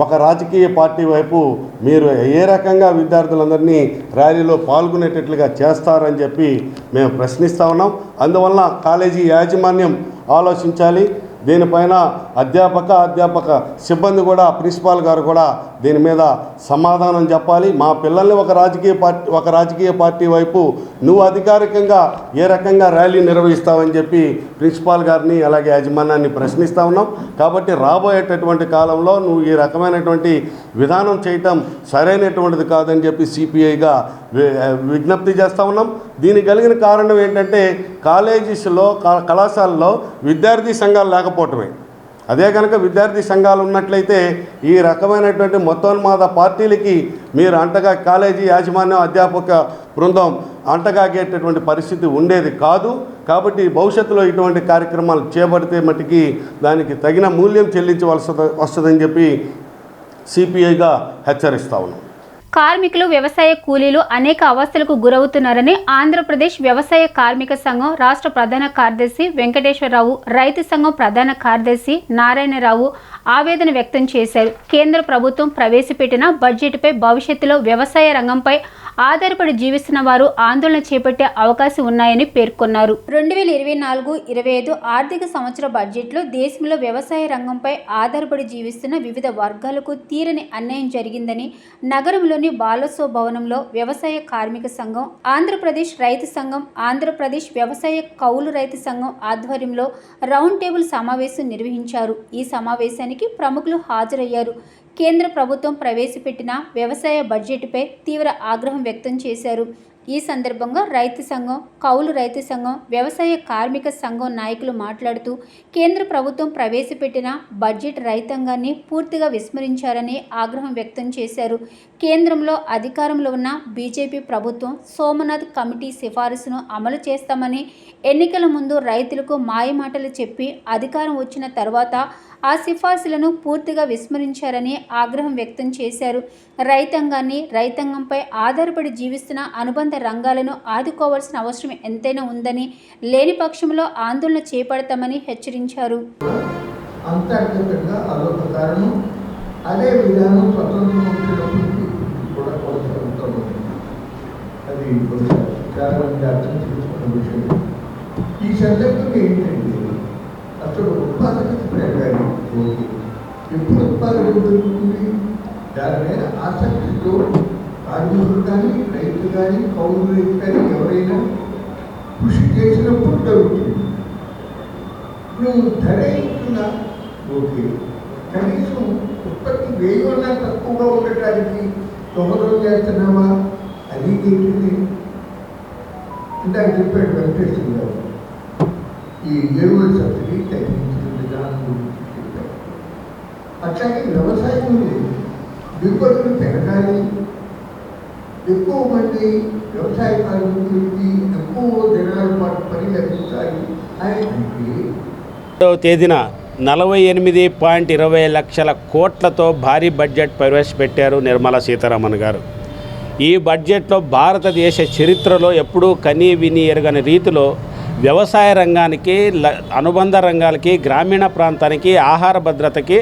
[SPEAKER 8] ఒక రాజకీయ పార్టీ వైపు మీరు ఏ రకంగా విద్యార్థులందరినీ ర్యాలీలో పాల్గొనేటట్లుగా చేస్తారని చెప్పి మేము ప్రశ్నిస్తూ ఉన్నాం. అందువలన కాలేజీ యాజమాన్యం ఆలోచించాలి. దీనిపైన అధ్యాపక సిబ్బంది కూడా ప్రిన్సిపాల్ గారు కూడా దీని మీద సమాధానం చెప్పాలి. మా పిల్లల్ని ఒక రాజకీయ పార్టీ వైపు నువ్వు అధికారికంగా ఏ రకంగా ర్యాలీ నిర్వహిస్తావని చెప్పి ప్రిన్సిపాల్ గారిని అలాగే యాజమాన్యాన్ని ప్రశ్నిస్తూ ఉన్నాం. కాబట్టి రాబోయేటటువంటి కాలంలో నువ్వు ఈ రకమైనటువంటి విధానం చేయటం సరైనటువంటిది కాదని చెప్పి సిపిఐగా విజ్ఞప్తి చేస్తూ ఉన్నాం. దీనికి కలిగిన కారణం ఏంటంటే కాలేజీస్లో కళాశాలలో విద్యార్థి సంఘాలు లేకపోవటమే. అదే కనుక విద్యార్థి సంఘాలు ఉన్నట్లయితే ఈ రకమైనటువంటి మొత్తోన్మాద పార్టీలకి మీరు కాలేజీ యాజమాన్యం అధ్యాపక బృందం అంటగాగేటటువంటి పరిస్థితి ఉండేది కాదు. కాబట్టి భవిష్యత్తులో ఇటువంటి కార్యక్రమాలు చేపడితే మటుకి దానికి తగిన మూల్యం వస్తుందని చెప్పి సిపిఐగా హెచ్చరిస్తా ఉన్నాం.
[SPEAKER 1] కార్మికులు వ్యవసాయ కూలీలు అనేక అవస్థలకు గురవుతున్నారని ఆంధ్రప్రదేశ్ వ్యవసాయ కార్మిక సంఘం రాష్ట్ర ప్రధాన కార్యదర్శి వెంకటేశ్వరరావు, రైతు సంఘం ప్రధాన కార్యదర్శి నారాయణరావు ఆవేదన వ్యక్తం చేశారు. కేంద్ర ప్రభుత్వం ప్రవేశపెట్టిన బడ్జెట్పై భవిష్యత్తులో వ్యవసాయ రంగంపై ఆధారపడి జీవిస్తున్న వారు ఆందోళన చేపట్టే అవకాశం ఉన్నాయని పేర్కొన్నారు. 2024-25 ఆర్థిక సంవత్సర బడ్జెట్లో దేశంలో వ్యవసాయ రంగంపై ఆధారపడి జీవిస్తున్న వివిధ వర్గాలకు తీరని అన్యాయం జరిగిందని నగరంలోని బాలసో భవనంలో వ్యవసాయ కార్మిక సంఘం, ఆంధ్రప్రదేశ్ రైతు సంఘం, ఆంధ్రప్రదేశ్ వ్యవసాయ కౌలు రైతు సంఘం ఆధ్వర్యంలో రౌండ్ టేబుల్ సమావేశం నిర్వహించారు. ఈ సమావేశానికి ప్రముఖులు హాజరయ్యారు. కేంద్ర ప్రభుత్వం ప్రవేశపెట్టిన వ్యవసాయ బడ్జెట్పై తీవ్ర ఆగ్రహం వ్యక్తం చేశారు. ఈ సందర్భంగా రైతు సంఘం, కౌలు రైతు సంఘం, వ్యవసాయ కార్మిక సంఘం నాయకులు మాట్లాడుతూ కేంద్ర ప్రభుత్వం ప్రవేశపెట్టిన బడ్జెట్ రైతాంగాన్ని పూర్తిగా విస్మరించారని ఆగ్రహం వ్యక్తం చేశారు. కేంద్రంలో అధికారంలో ఉన్న బీజేపీ ప్రభుత్వం సోమనాథ్ కమిటీ సిఫారసును అమలు చేస్తామని ఎన్నికల ముందు రైతులకు మాయమాటలు చెప్పి అధికారం వచ్చిన తర్వాత ఆ సిఫార్సులను పూర్తిగా విస్మరించారని ఆగ్రహం వ్యక్తం చేశారు. రైతాంగంపై ఆధారపడి జీవిస్తున్న అనుబంధ రంగాలను ఆదుకోవాల్సిన అవసరం ఎంతైనా ఉందని, లేని పక్షంలో ఆందోళన చేపడతామని హెచ్చరించారు.
[SPEAKER 9] అంతర్గతంగా అదొక కారణం. అదే విధానం స్వతంత్రం వచ్చినప్పటికీ కూడా కొనసాగుతుంది. అది చాలా మంది అర్థం చేసుకున్న విషయం. ఈ సందర్భంగా ఏంటంటే అసలు ఉత్పాదకత పెరగాలి. ఓకే, ఎప్పుడు ఉత్పాదన పెరుగుతుంది? దాని మీద ఆసక్తితో కార్మికులు కానీ, రైతులు కానీ, కౌలు రైతు కానీ ఎవరైనా కృషి చేసినప్పుడు జరుగుతుంది. నువ్వు ధర ఇస్తున్నా ఓకే, కనీసం ఉత్పత్తి వేయవన్నా తక్కువగా ఉండటానికి దోహదం చేస్తున్నావా? అది ఏంటిది? ఇందాక చెప్పాడు వెంకటేశ్వర గారు, ఈ ఎరువుల సబ్సిడీ తగ్గించిన విధానం గురించి చెప్పారు. అట్లాగే వ్యవసాయంలో దిగుబడులు పెరగాలి, ఎక్కువ మంది వ్యవసాయ కార్మికులకి ఎక్కువ దినాల పాటు పని లభించాలి అని
[SPEAKER 10] తేదీన 48.20 లక్షల కోట్లతో భారీ బడ్జెట్ ప్రవేశపెట్టారు నిర్మలా సీతారామన్ గారు. ఈ బడ్జెట్లో భారతదేశ చరిత్రలో ఎప్పుడూ కనీ విని ఎరగని రీతిలో వ్యవసాయ రంగానికి, అనుబంధ రంగాలకి, గ్రామీణ ప్రాంతానికి, ఆహార భద్రతకి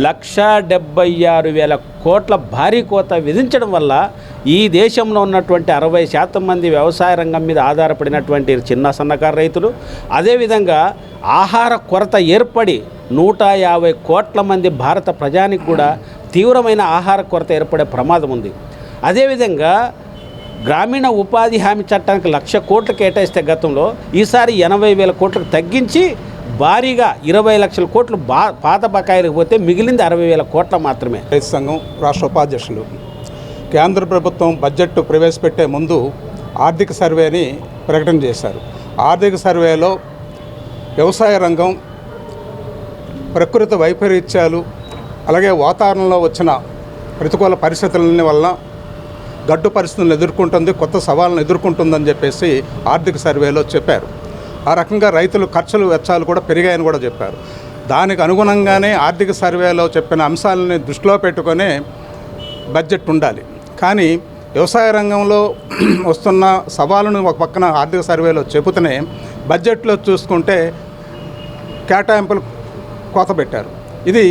[SPEAKER 10] 1,76,000 కోట్ల భారీ కోత విధించడం వల్ల ఈ దేశంలో ఉన్నటువంటి 60% మంది వ్యవసాయ రంగం మీద ఆధారపడినటువంటి చిన్న సన్నకారు రైతులు, అదేవిధంగా ఆహార కొరత ఏర్పడి 150 కోట్ల మంది భారత ప్రజానికి కూడా తీవ్రమైన ఆహార కొరత ఏర్పడే ప్రమాదం ఉంది. అదేవిధంగా గ్రామీణ ఉపాధి హామీ చట్టానికి 1,00,000 కోట్లు కేటాయిస్తే గతంలో ఈసారి 80,000 కోట్లకు తగ్గించి భారీగా 20 లక్షల కోట్లు పాత బకాయిలకు పోతే మిగిలింది 60,000 కోట్ల మాత్రమే.
[SPEAKER 11] రైతు సంఘం రాష్ట్ర ఉపాధ్యక్షులు, కేంద్ర ప్రభుత్వం బడ్జెట్ ప్రవేశపెట్టే ముందు ఆర్థిక సర్వేని ప్రకటన చేశారు. ఆర్థిక సర్వేలో వ్యవసాయ రంగం ప్రకృతి వైపరీత్యాలు, అలాగే వాతావరణంలో వచ్చిన ప్రతికూల పరిస్థితుల వల్ల గడ్డు పరిస్థితులను ఎదుర్కొంటుంది, కొత్త సవాళ్ళను ఎదుర్కొంటుందని చెప్పేసి ఆర్థిక సర్వేలో చెప్పారు. ఆ రకంగా రైతులు ఖర్చులు వెచ్చాలు కూడా పెరిగాయని కూడా చెప్పారు. దానికి అనుగుణంగానే ఆర్థిక సర్వేలో చెప్పిన అంశాలని దృష్టిలో పెట్టుకొని బడ్జెట్ ఉండాలి. కానీ వ్యవసాయ రంగంలో వస్తున్న సవాళ్ళను ఒక పక్కన ఆర్థిక సర్వేలో చెబుతూనే బడ్జెట్లో చూసుకుంటే కేటాయింపులు కోత పెట్టారు. ఇది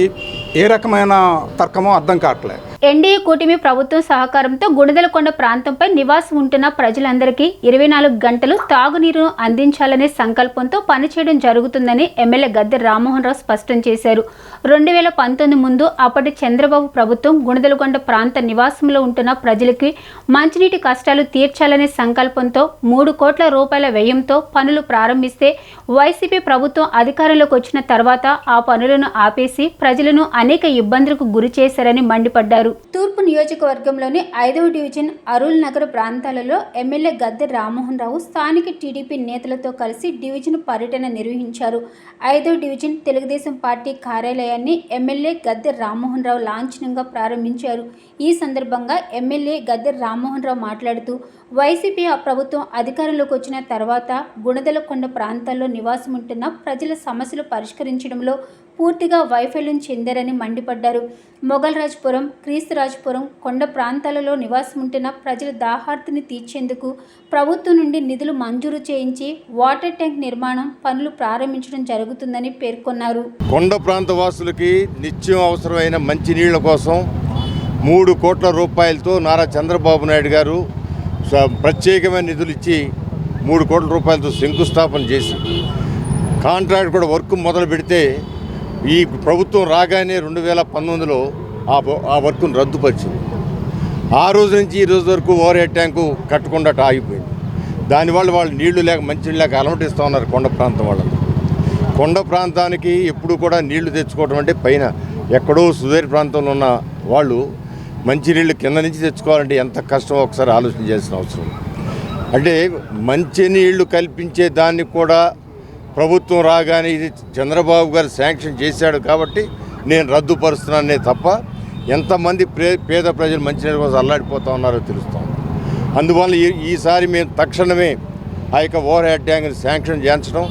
[SPEAKER 11] ఏ రకమైన తర్కమో అర్థం కావట్లేదు.
[SPEAKER 1] ఎన్డీఏ కూటమి ప్రభుత్వం సహకారంతో గుణదలకొండ ప్రాంతంపై నివాసం ఉంటున్న ప్రజలందరికీ 24 గంటలు తాగునీరును అందించాలనే సంకల్పంతో పనిచేయడం జరుగుతుందని ఎమ్మెల్యే గద్దె రామ్మోహన్ రావు స్పష్టం చేశారు. 2019 ముందు అప్పటి చంద్రబాబు ప్రభుత్వం గుణదలకొండ ప్రాంత నివాసంలో ఉంటున్న ప్రజలకి మంచినీటి కష్టాలు తీర్చాలనే సంకల్పంతో 3 కోట్ల రూపాయల వ్యయంతో పనులు ప్రారంభిస్తే వైసీపీ ప్రభుత్వం అధికారంలోకి వచ్చిన తర్వాత ఆ పనులను ఆపేసి ప్రజలను అనేక ఇబ్బందులకు గురి చేశారని మండిపడ్డారు. తూర్పు నియోజకవర్గంలోని 5వ డివిజన్ అరుల్ నగర్ ప్రాంతాలలో ఎమ్మెల్యే గద్దె రామ్మోహన్ రావు స్థానిక టీడీపీ నేతలతో కలిసి డివిజన్ పర్యటన నిర్వహించారు. 5వ డివిజన్ తెలుగుదేశం పార్టీ కార్యాలయాన్ని ఎమ్మెల్యే గద్దె రామ్మోహన్ రావు లాంఛనంగా ప్రారంభించారు. ఈ సందర్భంగా ఎమ్మెల్యే గద్దె రామ్మోహన్ రావు మాట్లాడుతూ వైసీపీ ప్రభుత్వం అధికారంలోకి వచ్చిన తర్వాత గుణదలకొండ ప్రాంతాల్లో నివాసం ఉంటున్న ప్రజల సమస్యలు పరిష్కరించడంలో పూర్తిగా వైఫల్యం చెందారని మండిపడ్డారు. మొగల్రాజ్పురం, క్రీస్తురాజ్పురం కొండ ప్రాంతాలలో నివాసం ఉంటున్న ప్రజల దాహార్తిని తీర్చేందుకు ప్రభుత్వం నుండి నిధులు మంజూరు చేయించి వాటర్ ట్యాంక్ నిర్మాణం పనులు ప్రారంభించడం జరుగుతుందని పేర్కొన్నారు.
[SPEAKER 12] కొండ ప్రాంత వాసులకి నిత్యం అవసరమైన మంచినీళ్ల కోసం 3 కోట్ల రూపాయలతో నారా చంద్రబాబు నాయుడు గారు ప్రత్యేకమైన నిధులు ఇచ్చి 3 కోట్ల రూపాయలతో శంకుస్థాపన చేసి కాంట్రాక్ట్ కూడా వర్క్ మొదలు పెడితే ఈ ప్రభుత్వం రాగానే 2019లో ఆ వర్క్ను రద్దుపరిచింది. ఆ రోజు నుంచి ఈ రోజు వరకు ఓవర్ హెడ్ ట్యాంకు కట్టకుండా ఆగిపోయింది. దానివల్ల వాళ్ళు నీళ్లు లేక మంచినీళ్ళు లేక అలమటిస్తూ ఉన్నారు కొండ ప్రాంతం వాళ్ళందరూ. కొండ ప్రాంతానికి ఎప్పుడు కూడా నీళ్లు తెచ్చుకోవడం అంటే పైన ఎక్కడో సుదూర ప్రాంతంలో ఉన్న వాళ్ళు మంచినీళ్ళు కింద నుంచి తెచ్చుకోవాలంటే ఎంత కష్టమో ఒకసారి ఆలోచన చేయాల్సిన అవసరం. అంటే మంచినీళ్లు కల్పించే దాన్ని కూడా ప్రభుత్వం రాగానే ఇది చంద్రబాబు గారు శాంక్షన్ చేశాడు కాబట్టి నేను రద్దుపరుస్తున్నానే తప్ప ఎంతమంది పేద ప్రజలు మంచినీళ్ళ కోసం అల్లాడిపోతూ ఉన్నారో తెలుస్తాం. అందువల్ల ఈసారి మేము తక్షణమే ఆ యొక్క ఓవర్ హెడ్ ట్యాంక్ని శాంక్షన్ చేయించడం,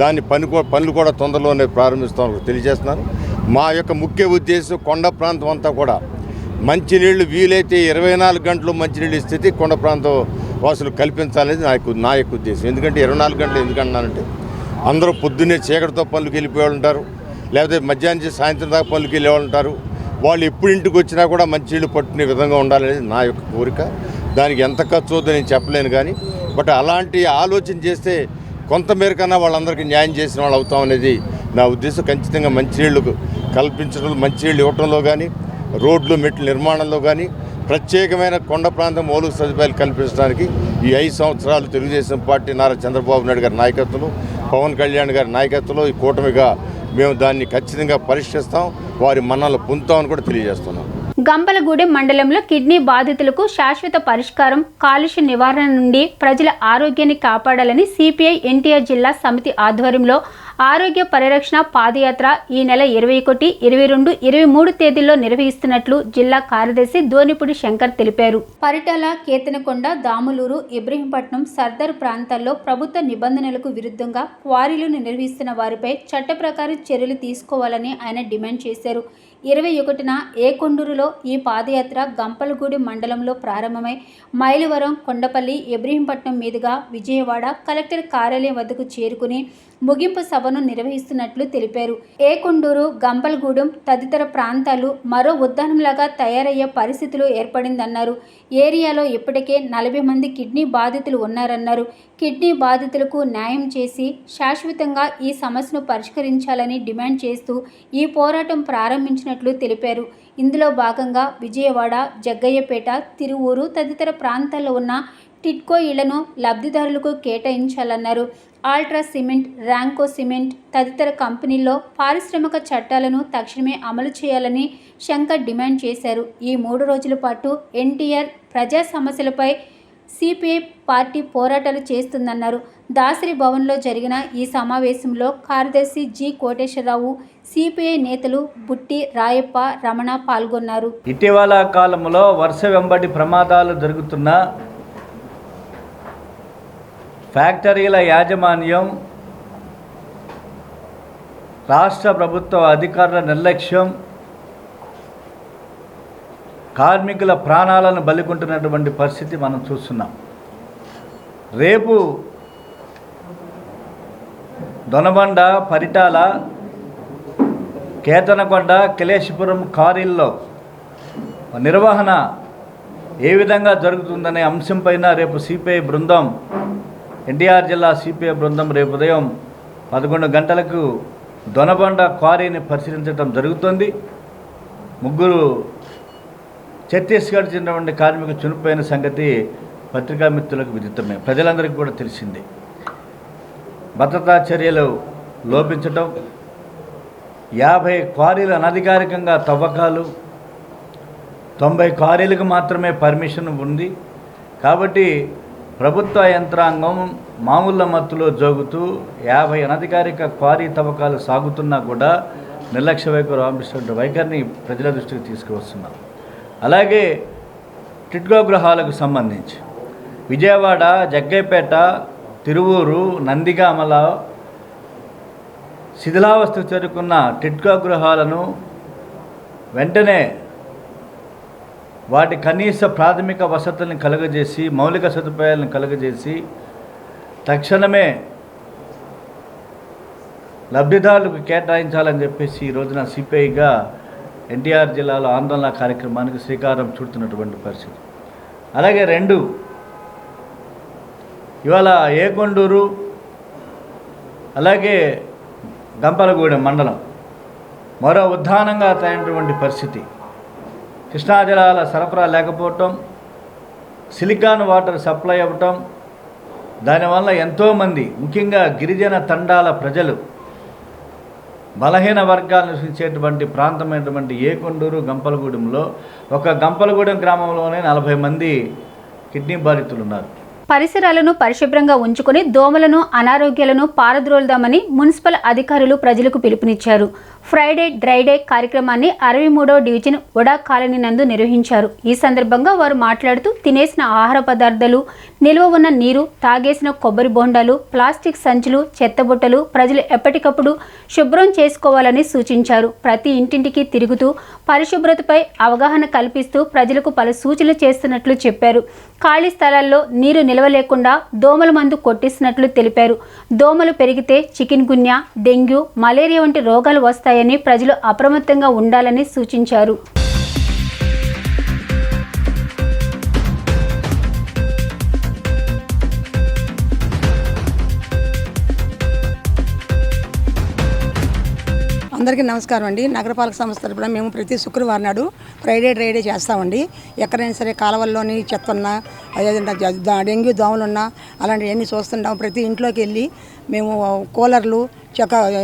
[SPEAKER 12] దాని పనులు కూడా తొందరలోనే ప్రారంభిస్తామని తెలియజేస్తున్నాను. మా యొక్క ముఖ్య ఉద్దేశం కొండ ప్రాంతం అంతా కూడా మంచినీళ్ళు వీలైతే 24 గంటలు మంచినీళ్ళు స్థితి కొండ ప్రాంతం వాసులు కల్పించాలనేది నా యొక్క ఉద్దేశం. ఎందుకంటే 24 గంటలు ఎందుకన్నానంటే అందరూ పొద్దున్నే చీకటితో పనులకు వెళ్ళిపోయి ఉంటారు, లేకపోతే మధ్యాహ్నం నుంచి సాయంత్రం దాకా పనులకు వెళ్ళేవాళ్ళు ఉంటారు. వాళ్ళు ఎప్పుడు ఇంటికి వచ్చినా కూడా మంచినీళ్ళు పట్టుకునే విధంగా ఉండాలనేది నా యొక్క కోరిక. దానికి ఎంత ఖర్చు అవుతుందో నేను చెప్పలేను, కానీ బట్ అలాంటి ఆలోచన చేస్తే కొంతమేరకన్నా వాళ్ళందరికీ న్యాయం చేసిన వాళ్ళు అవుతాం అనేది నా ఉద్దేశం. ఖచ్చితంగా మంచినీళ్ళు కల్పించడం, మంచినీళ్ళు ఇవ్వడంలో కానీ, రోడ్లు మెట్ల నిర్మాణంలో కానీ, ప్రత్యేకమైన కొండ ప్రాంతం మౌలిక సదుపాయాలు కల్పించడానికి ఈ 5 సంవత్సరాలు తెలుగుదేశం పార్టీ నారా చంద్రబాబు నాయుడు గారి నాయకత్వంలో, పవన్ కళ్యాణ్ గారి నాయకత్వంలో ఈ కూటమిగా మేము దాన్ని ఖచ్చితంగా పరిష్కరిస్తాం, వారి మన్ననలు పొందుతామని కూడా తెలియజేస్తున్నాం.
[SPEAKER 1] గంపలగూడెం మండలంలో కిడ్నీ బాధితులకు శాశ్వత పరిష్కారం, కాలుష్య నివారణ నుండి ప్రజల ఆరోగ్యాన్ని కాపాడాలని సిపిఐ ఎన్టీఆర్ జిల్లా సమితి ఆధ్వర్యంలో ఆరోగ్య పరిరక్షణ పాదయాత్ర ఈ నెల 21, 22, 23 తేదీల్లో నిర్వహిస్తున్నట్లు జిల్లా కార్యదర్శి దోనిపూడి శంకర్ తెలిపారు. పరిటాల, కేతనకొండ, దాములూరు, ఇబ్రహీంపట్నం, సర్దార్ ప్రాంతాల్లో ప్రభుత్వ నిబంధనలకు విరుద్ధంగా క్వారీలను నిర్వహిస్తున్న వారిపై చట్ట ప్రకారం చర్యలు తీసుకోవాలని ఆయన డిమాండ్ చేశారు. 21న ఏకొండూరులో ఈ పాదయాత్ర గంపలగూడెం మండలంలో ప్రారంభమై మైలవరం, కొండపల్లి, ఇబ్రహీంపట్నం మీదుగా విజయవాడ కలెక్టర్ కార్యాలయం వద్దకు చేరుకుని ముగింపు సభను నిర్వహిస్తున్నట్లు తెలిపారు. ఏకొండూరు, గంపలగూడెం తదితర ప్రాంతాలు మరో ఉద్యానంలాగా తయారయ్యే పరిస్థితులు ఏర్పడిందన్నారు. ఏరియాలో ఇప్పటికే 40 మంది కిడ్నీ బాధితులు ఉన్నారన్నారు. కిడ్నీ బాధితులకు న్యాయం చేసి శాశ్వతంగా ఈ సమస్యను పరిష్కరించాలని డిమాండ్ చేస్తూ ఈ పోరాటం ప్రారంభించినట్లు తెలిపారు. ఇందులో భాగంగా విజయవాడ, జగ్గయ్యపేట, తిరువూరు తదితర ప్రాంతాల్లో ఉన్న టిట్కో ఇళ్లను లబ్ధిదారులకు కేటాయించాలన్నారు. ఆల్ట్రా సిమెంట్, ర్యాంకో సిమెంట్ తదితర కంపెనీల్లో పారిశ్రామిక చట్టాలను తక్షణమే అమలు చేయాలని శంకర్ డిమాండ్ చేశారు. ఈ 3 రోజుల పాటు ఎన్టీఆర్ ప్రజా సమస్యలపై సిపిఐ పార్టీ పోరాటాలు చేస్తుందన్నారు. దాసరి భవన్లో జరిగిన ఈ సమావేశంలో కార్యదర్శి జి కోటేశ్వరరావు, సిపిఐ నేతలు బుట్టి రాయప్ప, రమణ పాల్గొన్నారు.
[SPEAKER 13] ఇటీవల కాలంలో వరుస వెంబడి ప్రమాదాలు జరుగుతున్న ఫ్యాక్టరీల యాజమాన్యం, రాష్ట్ర ప్రభుత్వ అధికారుల నిర్లక్ష్యం కార్మికుల ప్రాణాలను బలికొంటున్నటువంటి పరిస్థితి మనం చూస్తున్నాం. రేపు దొనబండ, పరిటాల, కేతనకొండ, కిలేశపురం కారీల్లో నిర్వహణ ఏ విధంగా జరుగుతుందనే అంశంపైన రేపు సిపిఐ బృందం, ఎన్టీఆర్ జిల్లా సిపిఐ బృందం రేపు ఉదయం 11 గంటలకు దొనబండ క్వారీని పరిశీలించడం జరుగుతుంది. 3 ఛత్తీస్గఢ్ చెందినటువంటి కార్మికులు చనిపోయిన సంగతి పత్రికా మిత్రులకు విదితమే, ప్రజలందరికీ కూడా తెలిసింది. భద్రతా చర్యలు లోపించటం, 50 క్వారీలు అనధికారికంగా తవ్వకాలు, 90 క్వారీలకు మాత్రమే పర్మిషన్ ఉంది. కాబట్టి ప్రభుత్వ యంత్రాంగం మామూలు మత్తులో జోగుతూ 50 అనధికారిక క్వారీ తవ్వకాలు సాగుతున్నా కూడా నిర్లక్ష్య వైఖరి అవలంబిస్తున్న వైఖరిని ప్రజల దృష్టికి తీసుకువస్తున్నాం. అలాగే టిట్కో గృహాలకు సంబంధించి విజయవాడ, జగ్గైపేట, తిరువూరు, నందిగామల శిథిలావస్థకు చేరుకున్న టిట్కో గృహాలను వెంటనే వాటి కనీస ప్రాథమిక వసతులను కలుగజేసి, మౌలిక సదుపాయాలను కలుగజేసి తక్షణమే లబ్ధిదారులకు కేటాయించాలని చెప్పేసి ఈ రోజున సిపిఐగా ఎన్టీఆర్ జిల్లాలో ఆందోళన కార్యక్రమానికి శ్రీకారం చుడుతున్నటువంటి పరిస్థితి. అలాగే 2 ఇవాళ ఏకొండూరు, అలాగే గంపలగూడెం మండలం మరో ఉద్దానంగా తగినటువంటి పరిస్థితి. కృష్ణా జలాల సరఫరా లేకపోవటం, సిలికాన్ వాటర్ సప్లై అవ్వటం, దానివల్ల ఎంతోమంది ముఖ్యంగా గిరిజన తండాల ప్రజలు, బలహీన వర్గాలు నివసించేటువంటి ప్రాంతమైనటువంటి ఏకొండూరు, గంపలగూడెంలో ఒక గంపలగూడెం గ్రామంలోనే 40 మంది కిడ్నీ బాధితులు ఉన్నారు.
[SPEAKER 1] పరిసరాలను పరిశుభ్రంగా ఉంచుకుని దోమలను, అనారోగ్యాలను పారద్రోలుదామని మున్సిపల్ అధికారులు ప్రజలకు పిలుపునిచ్చారు. ఫ్రైడే డ్రై డే కార్యక్రమాన్ని 63వ డివిజన్ ఉడా కాలనీ నందు నిర్వహించారు. ఈ సందర్భంగా వారు మాట్లాడుతూ తినేసిన ఆహార పదార్థాలు, నిల్వ ఉన్న నీరు, తాగేసిన కొబ్బరి బోండాలు, ప్లాస్టిక్ సంచులు, చెత్తబుట్టలు ప్రజలు ఎప్పటికప్పుడు శుభ్రం చేసుకోవాలని సూచించారు. ప్రతి ఇంటింటికి తిరుగుతూ పరిశుభ్రతపై అవగాహన కల్పిస్తూ ప్రజలకు పలు సూచనలు చేస్తున్నట్లు చెప్పారు. ఖాళీ స్థలాల్లో నీరు నిల్వ లేకుండా దోమల మందు కొట్టిస్తున్నట్లు తెలిపారు. దోమలు పెరిగితే చికెన్ గున్యా, డెంగ్యూ, మలేరియా వంటి రోగాలు వస్తాయని ప్రజలు అప్రమత్తంగా ఉండాలని సూచించారు.
[SPEAKER 14] అందరికీ నమస్కారం అండి. నగరపాలక సంస్థ తరపున మేము ప్రతి శుక్రవారం నాడు ఫ్రైడే డ్రై డే చేస్తామండి. ఎక్కడైనా సరే కాలువల్లోని చెత్త ఉన్నా, అదేవిధంగా డెంగ్యూ దోమలు ఉన్నా అలాంటివన్నీ చూస్తుంటాం. ప్రతి ఇంట్లోకి వెళ్ళి మేము కూలర్లు,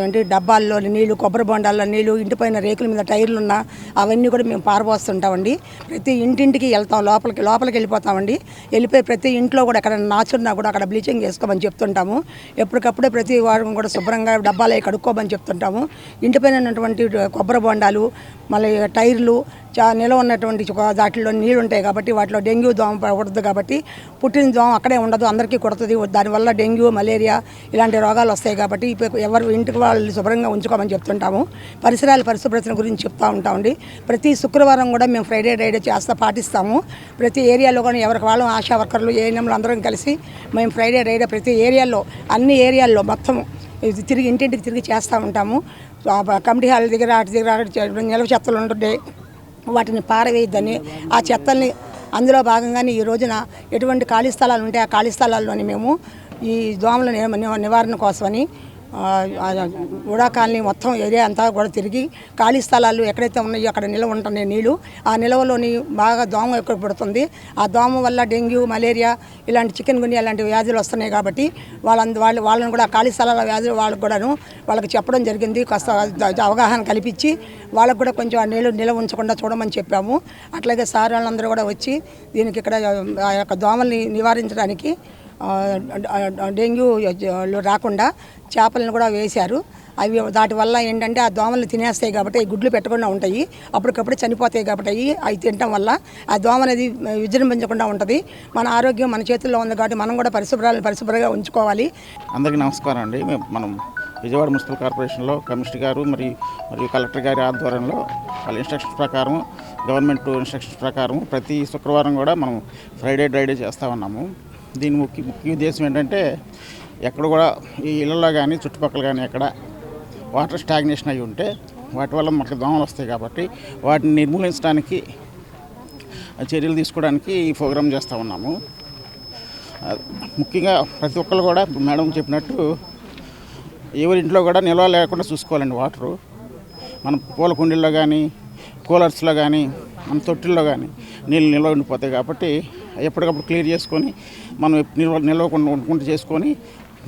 [SPEAKER 14] ఏంటి డబ్బాల్లో నీళ్ళు, కొబ్బరి బొండాల్లో నీళ్ళు, ఇంటిపైన రేకుల మీద టైర్లు ఉన్నా అవన్నీ కూడా మేము పారబోస్తుంటామండి. ప్రతి ఇంటింటికి వెళ్తాం, లోపలికి వెళ్ళిపోతామండి. వెళ్ళిపోయి ప్రతి ఇంట్లో కూడా ఎక్కడ నాచున్నా కూడా అక్కడ బ్లీచింగ్ వేసుకోమని చెప్తుంటాము. ఎప్పటికప్పుడే ప్రతి వారం కూడా శుభ్రంగా డబ్బాలు కడుక్కోమని చెప్తుంటాము. ఇంటిపైన ఉన్నటువంటి కొబ్బరి బొండాలు, మళ్ళీ టైర్లు, నిల్వ ఉన్నటువంటి వాటిల్లో నీళ్ళు ఉంటాయి కాబట్టి వాటిలో డెంగ్యూ దోమ పడదు. కాబట్టి పుట్టిన దోమ అక్కడే ఉండదు, అందరికీ కొడుతుంది. దానివల్ల డెంగ్యూ, మలేరియా ఇలాంటి రోగాలు వస్తాయి. కాబట్టి ఎవరు ఇంటికి వాళ్ళు శుభ్రంగా ఉంచుకోమని చెప్తుంటాము. పరిసరాల పరిశుభ్రత గురించి చెప్తూ ఉంటామండి. ప్రతి శుక్రవారం కూడా మేము ఫ్రైడే డ్రై డే పాటిస్తాము. ప్రతి ఏరియాలో కూడా ఎవరికి వాళ్ళు ఆశా వర్కర్లు, ఏఎన్ఎంలు అందరం కలిసి మేము ఫ్రైడే డ్రై డే ప్రతి ఏరియాలో, అన్ని ఏరియాల్లో మొత్తం తిరిగి ఇంటింటికి తిరిగి చేస్తూ ఉంటాము. కమిటీ హాల్ దగ్గర అటు దగ్గర నిల్వ చెత్తలు ఉంటుండే వాటిని పారవేయద్దని, ఆ చెత్తల్ని అందులో భాగంగానే ఈ రోజున ఎటువంటి ఖాళీ స్థలాలు ఉంటే ఆ ఖాళీ స్థలాల్లోని మేము ఈ దోమల నివారణ కోసమని ఉడా కాలనీ మొత్తం ఏరియా అంతా కూడా తిరిగి ఖాళీ స్థలాలు ఎక్కడైతే ఉన్నాయో అక్కడ నిల్వ ఉంటున్నాయి నీళ్లు. ఆ నిల్వలోని బాగా దోమ ఎక్కువ పడుతుంది. ఆ దోమ వల్ల డెంగ్యూ, మలేరియా ఇలాంటి చికెన్ గున్యా ఇలాంటి వ్యాధులు వస్తున్నాయి కాబట్టి వాళ్ళని కూడా ఖాళీ స్థలాల వ్యాధులు వాళ్ళకి చెప్పడం జరిగింది. కాస్త అవగాహన కల్పించి వాళ్ళకు కూడా కొంచెం ఆ నీళ్ళు నిల్వ ఉంచకుండా చూడమని చెప్పాము. అట్లాగే సార్ వాళ్ళందరూ కూడా వచ్చి దీనికి ఇక్కడ ఆ యొక్క దోమల్ని నివారించడానికి డెంగ్యూ రాకుండా చేపలను కూడా వేశారు. అవి వాటి వల్ల ఏంటంటే ఆ దోమలు తినేస్తాయి కాబట్టి అవి గుడ్లు పెట్టకుండా ఉంటాయి, అప్పటికప్పుడు చనిపోతాయి కాబట్టి అవి తినడం వల్ల ఆ దోమ అనేది విజృంభించకుండా ఉంటుంది. మన ఆరోగ్యం మన చేతుల్లో ఉంది కాబట్టి మనం కూడా పరిశుభ్రంగా ఉంచుకోవాలి.
[SPEAKER 15] అందరికీ నమస్కారం అండి. మనం విజయవాడ మున్సిపల్ కార్పొరేషన్లో కమిషనర్ గారు మరియు కలెక్టర్ గారి ఆధ్వర్యంలో వాళ్ళ ఇన్స్ట్రక్షన్స్ ప్రకారం, గవర్నమెంట్ ఇన్స్ట్రక్షన్స్ ప్రకారం ప్రతి శుక్రవారం కూడా మనం ఫ్రైడే డ్రైడే చేస్తూ ఉన్నాము. దీని ముఖ్య ఉద్దేశం ఏంటంటే ఎక్కడ కూడా ఈ ఇళ్లలో కానీ చుట్టుపక్కల కానీ ఎక్కడ వాటర్ స్టాగ్నేషన్ అయి ఉంటే వాటి వల్ల మనకు దోమలు వస్తాయి కాబట్టి వాటిని నిర్మూలించడానికి చర్యలు తీసుకోవడానికి ఈ ప్రోగ్రాం చేస్తూ ఉన్నాము. ముఖ్యంగా ప్రతి ఒక్కరు కూడా మేడం చెప్పినట్టు ఎవరింట్లో కూడా నిల్వ లేకుండా చూసుకోవాలండి. వాటరు మన పూల కుండీల్లో కానీ కూలర్స్లో కానీ మన తొట్టిల్లో కానీ నీళ్ళు నిల్వ ఉండిపోతాయి కాబట్టి ఎప్పటికప్పుడు క్లియర్ చేసుకొని మనం నిల్వకుండా చేసుకొని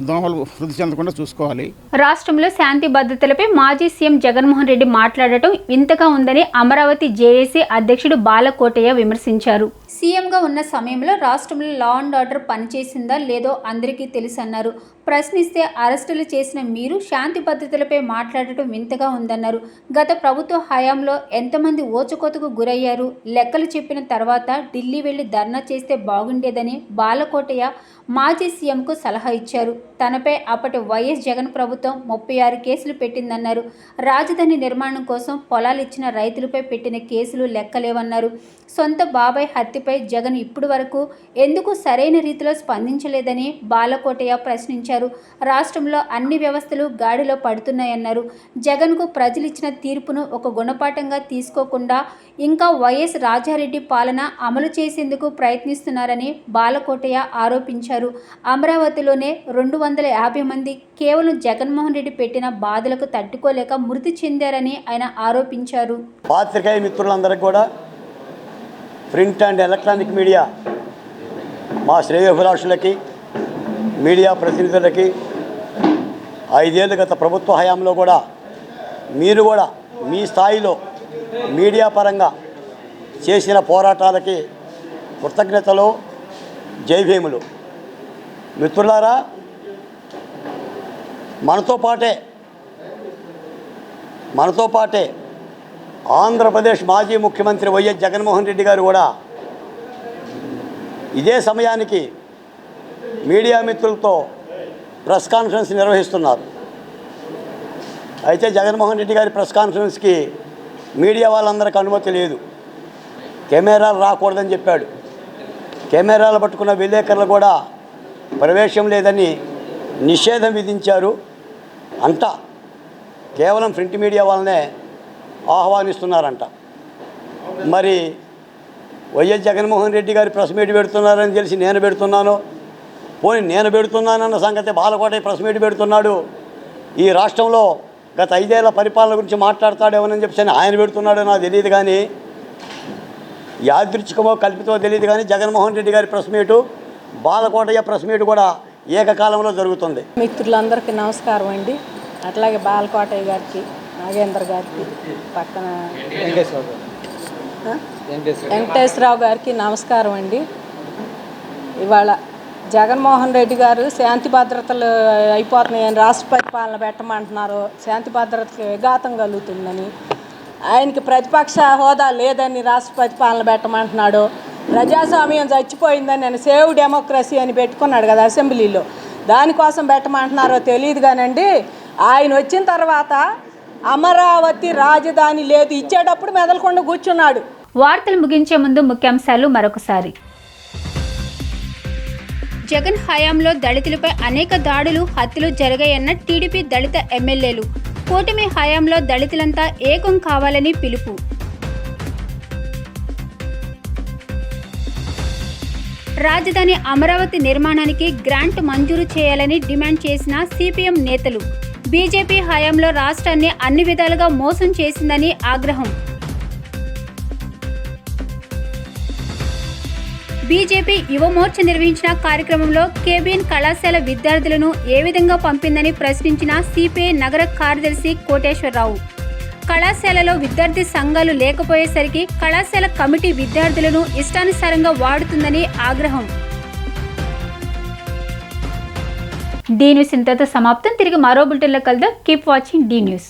[SPEAKER 15] దోమలు వృద్ధి చెందకుండా చూసుకోవాలి.
[SPEAKER 1] రాష్ట్రంలో శాంతి భద్రతలపై మాజీ సీఎం జగన్మోహన్ రెడ్డి మాట్లాడటం వింతగా ఉందని అమరావతి జేఏసీ అధ్యక్షుడు బాలకోటయ్య విమర్శించారు. సీఎంగా ఉన్న సమయంలో రాష్ట్రంలో లా అండ్ ఆర్డర్ పనిచేసిందా లేదో అందరికీ తెలుసన్నారు. ప్రశ్నిస్తే అరెస్టులు చేసిన మీరు శాంతి భద్రతలపై మాట్లాడటం వింతగా ఉందన్నారు. గత ప్రభుత్వ హయాంలో ఎంతమంది ఓచుకోతకు గురయ్యారు, లెక్కలు చెప్పిన తర్వాత ఢిల్లీ వెళ్లి ధర్నా చేస్తే బాగుండేదని బాలకోటయ్య మాజీ సీఎంకు సలహా ఇచ్చారు. తనపై అప్పటి వైఎస్ జగన్ ప్రభుత్వం 36 కేసులు పెట్టిందన్నారు. రాజధాని నిర్మాణం కోసం పొలాలు ఇచ్చిన రైతులపై పెట్టిన కేసులు లెక్కలేవన్నారు. సొంత బాబాయ్ హత్యపై జగన్ ఇప్పటి వరకు ఎందుకు సరైన రీతిలో స్పందించలేదని బాలకోటయ్య ప్రశ్నించారు. రాష్ట్రంలో అన్ని వ్యవస్థలు గాడిలో పడుతున్నాయన్నారు. జగన్కు ప్రజలు ఇచ్చిన తీర్పును ఒక గుణపాఠంగా తీసుకోకుండా ఇంకా వైఎస్ రాజారెడ్డి పాలన అమలు చేసేందుకు ప్రయత్నిస్తున్నారని బాలకోటయ్య ఆరోపించారు. అమరావతిలోనే 250 మంది కేవలం జగన్మోహన్ రెడ్డి పెట్టిన బాధలకు తట్టుకోలేక మృతి చెందారని ఆయన ఆరోపించారు.
[SPEAKER 16] పాత్రికేయ మిత్రులందరికీ కూడా, ప్రింట్ అండ్ ఎలక్ట్రానిక్ మీడియా మా శ్రేయోభిలాషులకి, మీడియా ప్రతినిధులకి 5 ఏళ్ళ గత ప్రభుత్వ హయాంలో కూడా మీరు కూడా మీ స్థాయిలో మీడియా పరంగా చేసిన పోరాటాలకి కృతజ్ఞతలు, జైభీములు. మిత్రులారా, మనతో పాటే ఆంధ్రప్రదేశ్ మాజీ ముఖ్యమంత్రి వైఎస్ జగన్మోహన్ రెడ్డి గారు కూడా ఇదే సమయానికి మీడియా మిత్రులతో ప్రెస్ కాన్ఫరెన్స్ నిర్వహిస్తున్నారు. అయితే జగన్మోహన్ రెడ్డి గారి ప్రెస్ కాన్ఫరెన్స్కి మీడియా వాళ్ళందరికీ అనుమతి లేదు, కెమెరాలు రాకూడదని చెప్పాడు. కెమెరాలు పట్టుకున్న విలేకరులు కూడా ప్రవేశం లేదని నిషేధం విధించారు. అంతా కేవలం ప్రింట్ మీడియా వాళ్ళనే ఆహ్వానిస్తున్నారంట. మరి వైఎస్ జగన్మోహన్ రెడ్డి గారి ప్రెస్ మీట్ పెడుతున్నారని తెలిసి నేను పెడుతున్నాను, పోనీ నేను పెడుతున్నానన్న సంగతి బాలకోటయ్య ప్రెస్ మీట్ పెడుతున్నాడు. ఈ రాష్ట్రంలో గత 5 ఏళ్ల పరిపాలన గురించి మాట్లాడతాడేమోనని చెప్పి ఆయన పెడుతున్నాడో నాకు తెలియదు, కానీ యాదృచ్ఛికమో కల్పితమో తెలియదు, కానీ జగన్మోహన్ రెడ్డి గారి press meet, Balakotaiah press meet కూడా ఏకకాలంలో జరుగుతుంది.
[SPEAKER 17] మిత్రులందరికీ నమస్కారం అండి. అట్లాగే బాలకోటయ్య గారికి, నాగేంద్ర గారికి, పక్కన వెంకటేశ్వరరావు గారికి నమస్కారం అండి. ఇవాళ జగన్మోహన్ రెడ్డి గారు శాంతి భద్రతలు అయిపోతున్నాయని రాష్ట్రపతి పాలన పెట్టమంటున్నారు, శాంతి భద్రతలకు విఘాతం కలుగుతుందని, ఆయనకి ప్రతిపక్ష హోదా లేదని రాష్ట్రపతి పాలన పెట్టమంటున్నాడు, ప్రజాస్వామ్యం చచ్చిపోయిందని నేను సేవ్ డెమోక్రసీ అని పెట్టుకున్నాడు కదా అసెంబ్లీలో, దానికోసం పెట్టమంటున్నారో తెలియదు కానండి. ఆయన వచ్చిన తర్వాత అమరావతి రాజధాని లేదు, ఇచ్చేటప్పుడు మెదలకుండా కూర్చున్నాడు.
[SPEAKER 1] వార్తలు ముగించే ముందు ముఖ్యాంశాలు మరొకసారి. జగన్ హయాంలో దళితులపై అనేక దాడులు, హత్యలు జరిగాయన్న టీడీపీ దళిత ఎమ్మెల్యేలు. కూటమి హయాంలో దళితులంతా ఏకం కావాలని పిలుపు. రాజధాని అమరావతి నిర్మాణానికి గ్రాంట్ మంజూరు చేయాలని డిమాండ్ చేసిన సిపిఎం నేతలు. బీజేపీ హయాంలో రాష్ట్రాన్ని అన్ని విధాలుగా మోసం చేసిందని ఆగ్రహం. బీజేపీ యువమోర్చ నిర్వహించిన కార్యక్రమంలో కేబిఎన్ కళాశాల విద్యార్థులను ఏ విధంగా పంపిందని ప్రశ్నించిన సిపిఐ నగర కార్యదర్శి కోటేశ్వరరావు. కళాశాలలో విద్యార్థి సంఘాలు లేకపోయేసరికి కళాశాల కమిటీ విద్యార్థులను ఇష్టానుసారంగా వాడుతుందని ఆగ్రహం. డి న్యూస్ ఇంతతో సమాప్తం. తిరిగి మరో బులెటిన్లో కలుద్దాం. Keep watching the news.